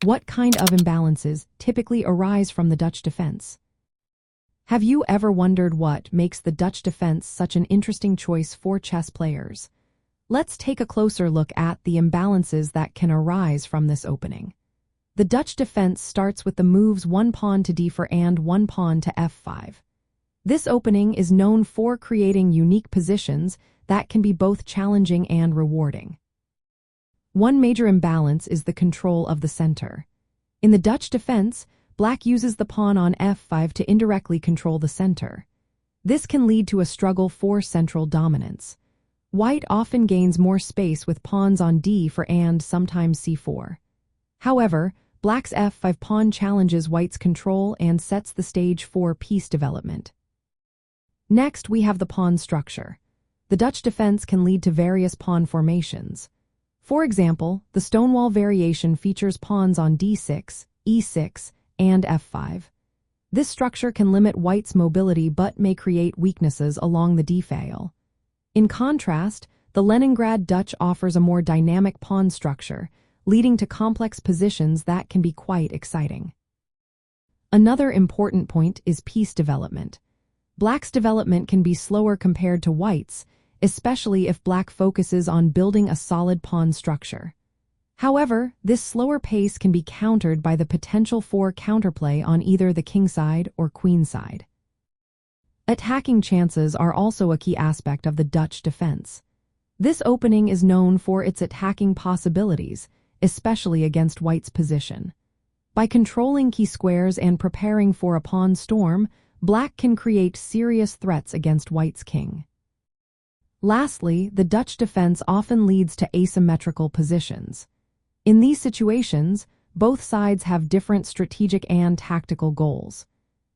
What kind of imbalances typically arise from the Dutch defense? Have you ever wondered what makes the Dutch defense such an interesting choice for chess players? Let's take a closer look at the imbalances that can arise from this opening. The Dutch defense starts with the moves one pawn to d4 and one pawn to f5. This opening is known for creating unique positions that can be both challenging and rewarding. One major imbalance is the control of the center. In the Dutch defense, Black uses the pawn on f5 to indirectly control the center. This can lead to a struggle for central dominance. White often gains more space with pawns on d4 and sometimes c4. However, Black's f5 pawn challenges White's control and sets the stage for piece development. Next, we have the pawn structure. The Dutch defense can lead to various pawn formations. For example, the Stonewall variation features pawns on d6, e6, and f5. This structure can limit White's mobility but may create weaknesses along the d-file. In contrast, the Leningrad Dutch offers a more dynamic pawn structure, leading to complex positions that can be quite exciting. Another important point is piece development. Black's development can be slower compared to White's, especially if Black focuses on building a solid pawn structure. However, this slower pace can be countered by the potential for counterplay on either the king side or queen side. Attacking chances are also a key aspect of the Dutch defense. This opening is known for its attacking possibilities, especially against White's position. By controlling key squares and preparing for a pawn storm, Black can create serious threats against White's king. Lastly, the Dutch defense often leads to asymmetrical positions. In these situations, both sides have different strategic and tactical goals.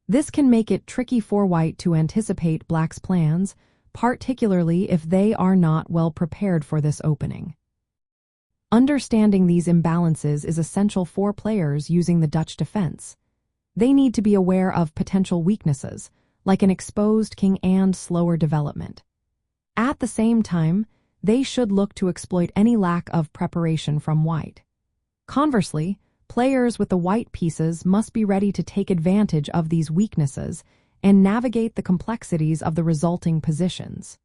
This can make it tricky for White to anticipate Black's plans, particularly if they are not well prepared for this opening. Understanding these imbalances is essential for players using the Dutch defense. They need to be aware of potential weaknesses, like an exposed king and slower development. At the same time, they should look to exploit any lack of preparation from White. Conversely, players with the White pieces must be ready to take advantage of these weaknesses and navigate the complexities of the resulting positions.